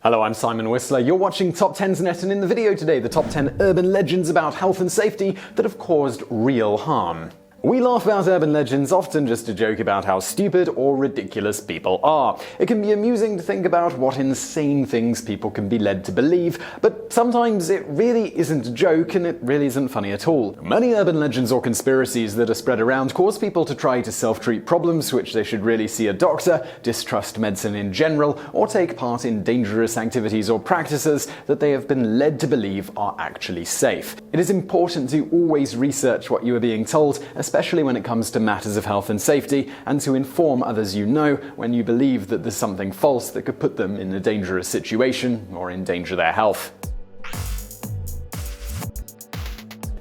Hello, I'm Simon Whistler. You're watching TopTenzNet, and in the video today, the top 10 urban legends about health and safety that have caused real harm. We laugh about urban legends often just to joke about how stupid or ridiculous people are. It can be amusing to think about what insane things people can be led to believe, but sometimes it really isn't a joke and it really isn't funny at all. Many urban legends or conspiracies that are spread around cause people to try to self-treat problems which they should really see a doctor, distrust medicine in general, or take part in dangerous activities or practices that they have been led to believe are actually safe. It is important to always research what you are being told, especially when it comes to matters of health and safety, and to inform others you know when you believe that there's something false that could put them in a dangerous situation or endanger their health.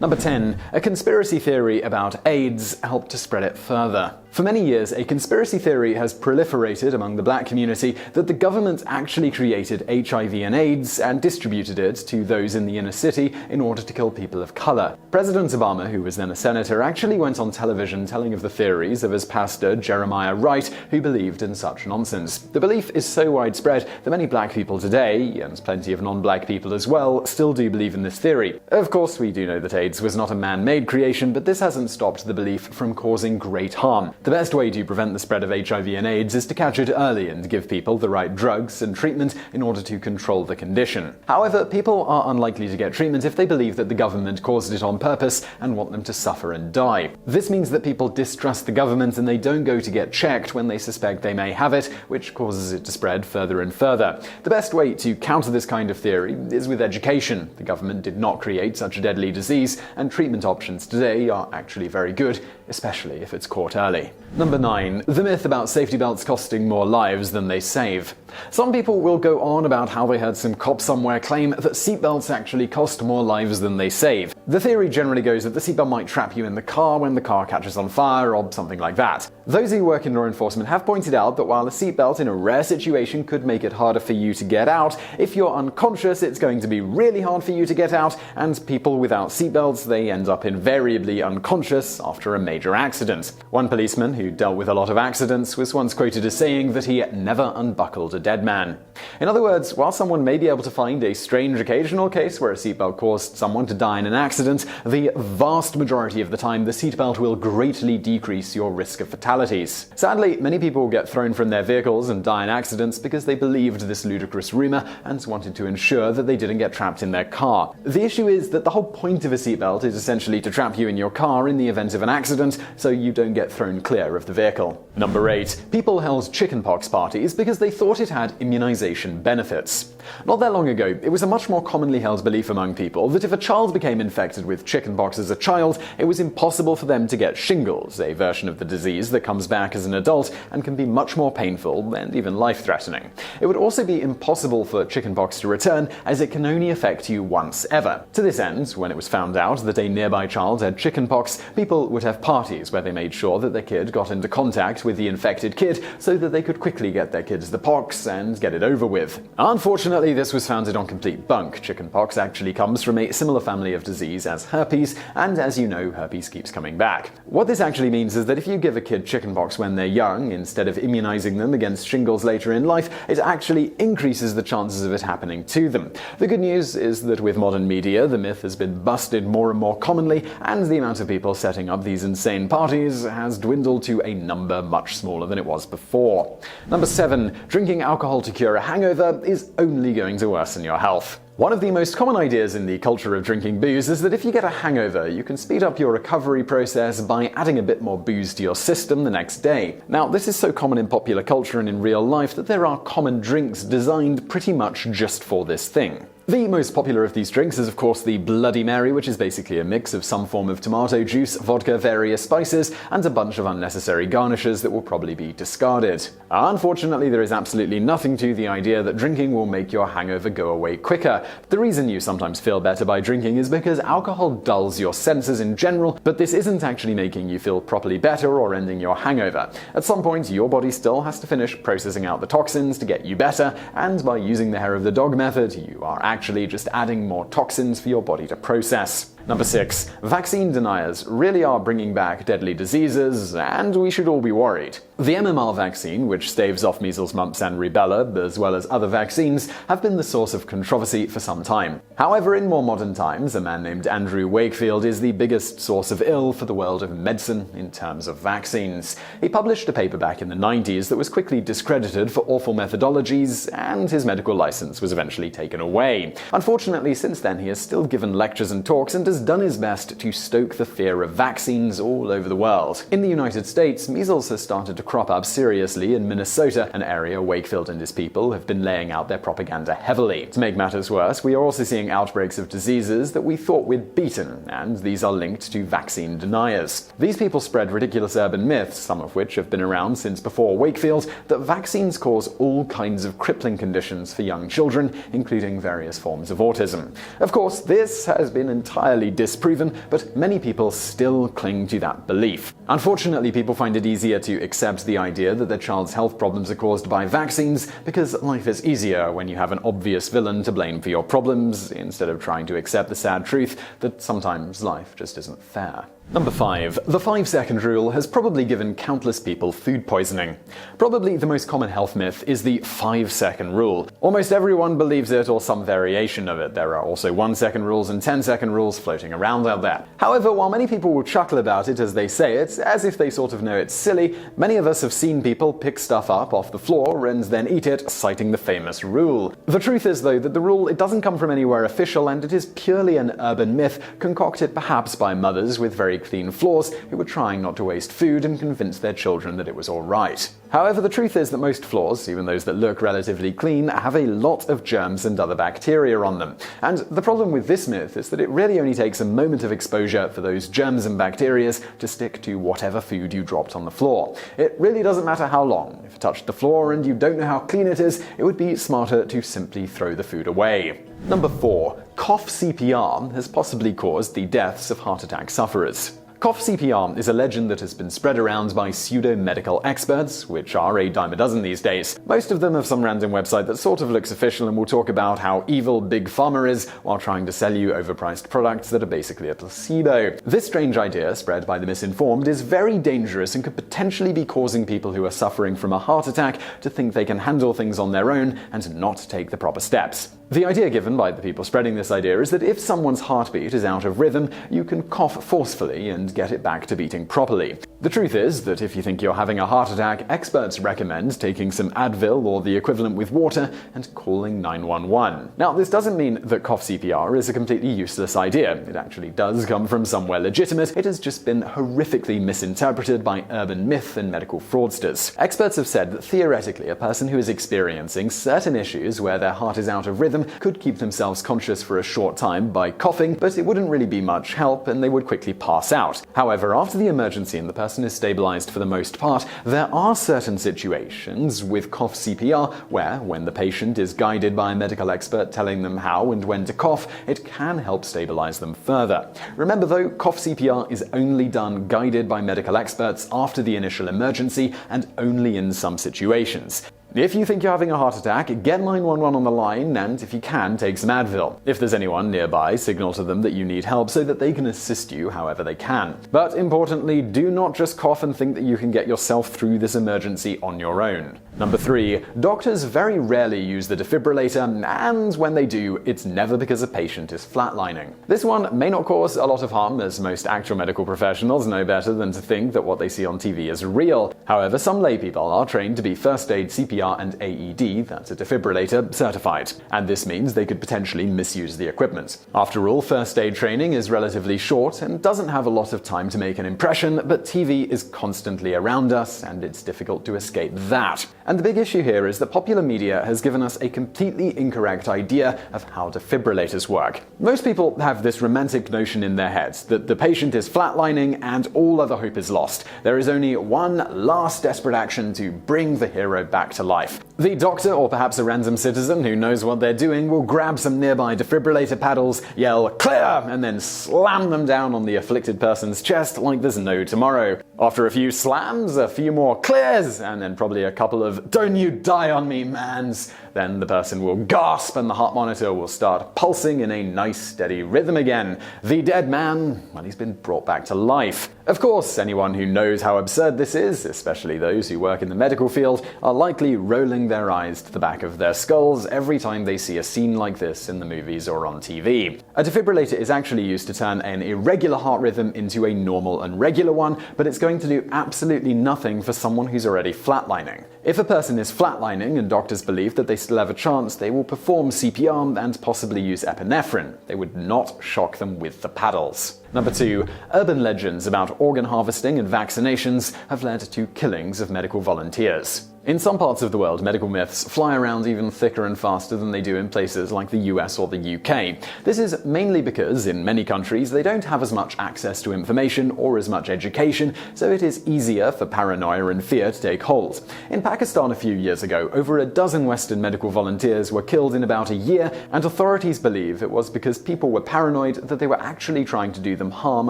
Number 10. A conspiracy theory about AIDS helped to spread it further. For many years, a conspiracy theory has proliferated among the black community that the government actually created HIV and AIDS and distributed it to those in the inner city in order to kill people of color. President Obama, who was then a senator, actually went on television telling of the theories of his pastor Jeremiah Wright, who believed in such nonsense. The belief is so widespread that many black people today, and plenty of non-black people as well, still do believe in this theory. Of course, we do know that AIDS was not a man-made creation, but this hasn't stopped the belief from causing great harm. The best way to prevent the spread of HIV and AIDS is to catch it early and give people the right drugs and treatment in order to control the condition. However, people are unlikely to get treatment if they believe that the government caused it on purpose and want them to suffer and die. This means that people distrust the government and they don't go to get checked when they suspect they may have it, which causes it to spread further and further. The best way to counter this kind of theory is with education. The government did not create such a deadly disease, and treatment options today are actually very good, especially if it's caught early. Number 9. The myth about safety belts costing more lives than they save. Some people will go on about how they heard some cop somewhere claim that seatbelts actually cost more lives than they save. The theory generally goes that the seatbelt might trap you in the car when the car catches on fire or something like that. Those who work in law enforcement have pointed out that while a seatbelt in a rare situation could make it harder for you to get out, if you're unconscious it's going to be really hard for you to get out, and people without seatbelts, they end up invariably unconscious after a major accident. One policeman who dealt with a lot of accidents was once quoted as saying that he never unbuckled a dead man. In other words, while someone may be able to find a strange occasional case where a seatbelt caused someone to die in an accident, the vast majority of the time the seatbelt will greatly decrease your risk of fatalities. Sadly, many people get thrown from their vehicles and die in accidents because they believed this ludicrous rumor and wanted to ensure that they didn't get trapped in their car. The issue is that the whole point of a seatbelt is essentially to trap you in your car in the event of an accident so you don't get thrown clear of the vehicle. Number 8. People held chickenpox parties because they thought it had immunization benefits. Not that long ago, it was a much more commonly held belief among people that if a child became infected with chickenpox as a child, it was impossible for them to get shingles, a version of the disease that comes back as an adult and can be much more painful and even life-threatening. It would also be impossible for chickenpox to return, as it can only affect you once ever. To this end, when it was found out that a nearby child had chickenpox, people would have parties where they made sure that their kid got into contact with the infected kid so that they could quickly get their kids the pox and get it over with. Unfortunately, this was founded on complete bunk. Chickenpox actually comes from a similar family of disease as herpes, and as you know, herpes keeps coming back. What this actually means is that if you give a kid chickenpox when they're young, instead of immunizing them against shingles later in life, it actually increases the chances of it happening to them. The good news is that with modern media, the myth has been busted more and more commonly, and the amount of people setting up these insane parties has dwindled to a number much smaller than it was before. Number 7. Drinking alcohol to cure a hangover is only going to worsen your health. One of the most common ideas in the culture of drinking booze is that if you get a hangover, you can speed up your recovery process by adding a bit more booze to your system the next day. Now, this is so common in popular culture and in real life that there are common drinks designed pretty much just for this thing. The most popular of these drinks is of course the Bloody Mary, which is basically a mix of some form of tomato juice, vodka, various spices, and a bunch of unnecessary garnishes that will probably be discarded. Unfortunately, there is absolutely nothing to the idea that drinking will make your hangover go away quicker. The reason you sometimes feel better by drinking is because alcohol dulls your senses in general, but this isn't actually making you feel properly better or ending your hangover. At some point, your body still has to finish processing out the toxins to get you better, and by using the hair of the dog method, you are actually just adding more toxins for your body to process. Number 6. Vaccine deniers really are bringing back deadly diseases, and we should all be worried. The MMR vaccine, which staves off measles, mumps, and rubella, as well as other vaccines, have been the source of controversy for some time. However, in more modern times, a man named Andrew Wakefield is the biggest source of ill for the world of medicine in terms of vaccines. He published a paper back in the 90s that was quickly discredited for awful methodologies, and his medical license was eventually taken away. Unfortunately, since then he has still given lectures and talks and has done his best to stoke the fear of vaccines all over the world. In the United States, measles has started to crop up seriously in Minnesota, an area Wakefield and his people have been laying out their propaganda heavily. To make matters worse, we are also seeing outbreaks of diseases that we thought we'd beaten, and these are linked to vaccine deniers. These people spread ridiculous urban myths, some of which have been around since before Wakefield, that vaccines cause all kinds of crippling conditions for young children, including various forms of autism. Of course, this has been entirely disproven, but many people still cling to that belief. Unfortunately, people find it easier to accept the idea that their child's health problems are caused by vaccines because life is easier when you have an obvious villain to blame for your problems, instead of trying to accept the sad truth that sometimes life just isn't fair. Number 5. The 5-second rule has probably given countless people food poisoning. Probably the most common health myth is the 5-second rule. Almost everyone believes it or some variation of it. There are also 1-second rules and 10-second rules floating around out there. However, while many people will chuckle about it as they say it, as if they sort of know it's silly, many of us have seen people pick stuff up off the floor and then eat it, citing the famous rule. The truth is, though, that the rule, it doesn't come from anywhere official, and it is purely an urban myth concocted perhaps by mothers with very clean floors who were trying not to waste food and convince their children that it was alright. However, the truth is that most floors, even those that look relatively clean, have a lot of germs and other bacteria on them. And the problem with this myth is that it really only takes a moment of exposure for those germs and bacteria to stick to whatever food you dropped on the floor. It really doesn't matter how long. If it touched the floor and you don't know how clean it is, it would be smarter to simply throw the food away. Number 4. Cough CPR has possibly caused the deaths of heart attack sufferers. Cough CPR is a legend that has been spread around by pseudo-medical experts, which are a dime a dozen these days. Most of them have some random website that sort of looks official and will talk about how evil Big Pharma is while trying to sell you overpriced products that are basically a placebo. This strange idea, spread by the misinformed, is very dangerous and could potentially be causing people who are suffering from a heart attack to think they can handle things on their own and not take the proper steps. The idea given by the people spreading this idea is that if someone's heartbeat is out of rhythm, you can cough forcefully and get it back to beating properly. The truth is that if you think you're having a heart attack, experts recommend taking some Advil or the equivalent with water and calling 911. Now, this doesn't mean that cough CPR is a completely useless idea. It actually does come from somewhere legitimate. It has just been horrifically misinterpreted by urban myth and medical fraudsters. Experts have said that theoretically, a person who is experiencing certain issues where their heart is out of rhythm could keep themselves conscious for a short time by coughing, but it wouldn't really be much help and they would quickly pass out. However, after the emergency and the person is stabilized for the most part, there are certain situations with cough CPR where, when the patient is guided by a medical expert telling them how and when to cough, it can help stabilize them further. Remember though, cough CPR is only done guided by medical experts after the initial emergency and only in some situations. If you think you're having a heart attack, get 911 on the line and, if you can, take some Advil. If there's anyone nearby, signal to them that you need help so that they can assist you however they can. But importantly, do not just cough and think that you can get yourself through this emergency on your own. Number 3. Doctors very rarely use the defibrillator, and when they do, it's never because a patient is flatlining. This one may not cause a lot of harm, as most actual medical professionals know better than to think that what they see on TV is real. However, some laypeople are trained to be first aid, CPR, and AED, that's a defibrillator, certified, and this means they could potentially misuse the equipment. After all, first aid training is relatively short and doesn't have a lot of time to make an impression, but TV is constantly around us and it's difficult to escape that. And the big issue here is that popular media has given us a completely incorrect idea of how defibrillators work. Most people have this romantic notion in their heads that the patient is flatlining and all other hope is lost. There is only one last desperate action to bring the hero back to life. The doctor, or perhaps a random citizen who knows what they're doing, will grab some nearby defibrillator paddles, yell "clear," and then slam them down on the afflicted person's chest like there's no tomorrow. After a few slams, a few more clears, and then probably a couple of "don't you die on me, mans," then the person will gasp and the heart monitor will start pulsing in a nice steady rhythm again. The dead man, well, he's been brought back to life. Of course, anyone who knows how absurd this is, especially those who work in the medical field, are likely rolling their eyes to the back of their skulls every time they see a scene like this in the movies or on TV. A defibrillator is actually used to turn an irregular heart rhythm into a normal and regular one, but it's going to do absolutely nothing for someone who's already flatlining. If a person is flatlining and doctors believe that they still have a chance, they will perform CPR and possibly use epinephrine. They would not shock them with the paddles. Number 2. Urban legends about organ harvesting and vaccinations have led to killings of medical volunteers. In some parts of the world, medical myths fly around even thicker and faster than they do in places like the US or the UK. This is mainly because, in many countries, they don't have as much access to information or as much education, so it is easier for paranoia and fear to take hold. In Pakistan a few years ago, over a dozen Western medical volunteers were killed in about a year, and authorities believe it was because people were paranoid that they were actually trying to do them harm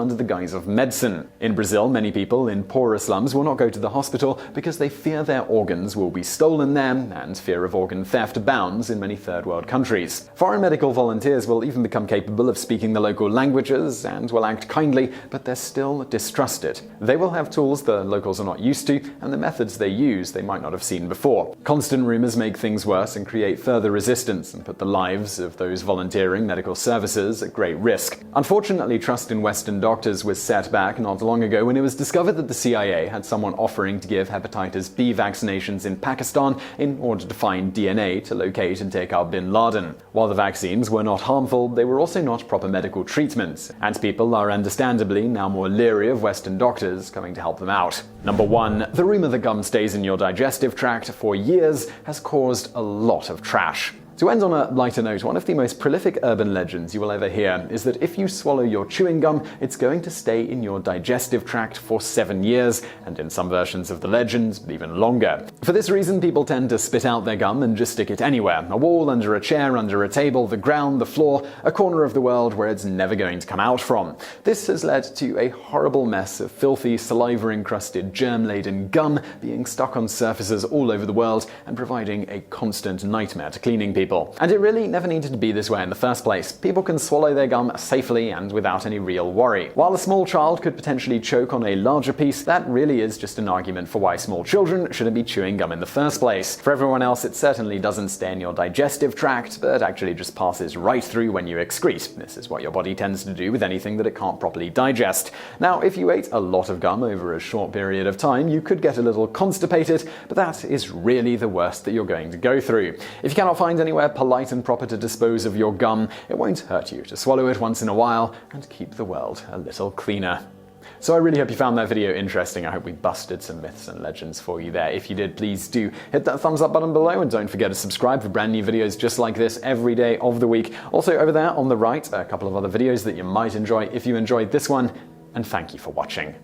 under the guise of medicine. In Brazil, many people in poorer slums will not go to the hospital because they fear their organs will be stolen there, and fear of organ theft abounds in many third world countries. Foreign medical volunteers will even become capable of speaking the local languages and will act kindly, but they're still distrusted. They will have tools the locals are not used to, and the methods they use they might not have seen before. Constant rumors make things worse and create further resistance and put the lives of those volunteering medical services at great risk. Unfortunately, trust in Western doctors was set back not long ago when it was discovered that the CIA had someone offering to give hepatitis B vaccinations in Pakistan in order to find DNA to locate and take out bin Laden. While the vaccines were not harmful, they were also not proper medical treatment, and people are understandably now more leery of Western doctors coming to help them out. Number 1. The rumor that gum stays in your digestive tract for years has caused a lot of trash. To end on a lighter note, one of the most prolific urban legends you will ever hear is that if you swallow your chewing gum, it's going to stay in your digestive tract for 7 years, and in some versions of the legend, even longer. For this reason, people tend to spit out their gum and just stick it anywhere: a wall, under a chair, under a table, the ground, the floor, a corner of the world where it's never going to come out from. This has led to a horrible mess of filthy, saliva-encrusted, germ-laden gum being stuck on surfaces all over the world and providing a constant nightmare to cleaning people. And it really never needed to be this way in the first place. People can swallow their gum safely and without any real worry. While a small child could potentially choke on a larger piece, that really is just an argument for why small children shouldn't be chewing gum in the first place. For everyone else, it certainly doesn't stay in your digestive tract, but actually just passes right through when you excrete. This is what your body tends to do with anything that it can't properly digest. Now, if you ate a lot of gum over a short period of time, you could get a little constipated, but that is really the worst that you're going to go through. If you cannot find anywhere polite and proper to dispose of your gum, it won't hurt you to swallow it once in a while and keep the world a little cleaner. So I really hope you found that video interesting. I hope we busted some myths and legends for you there. If you did, please do hit that thumbs up button below, and don't forget to subscribe for brand new videos just like this every day of the week. Also over there on the right, a couple of other videos that you might enjoy if you enjoyed this one, and thank you for watching.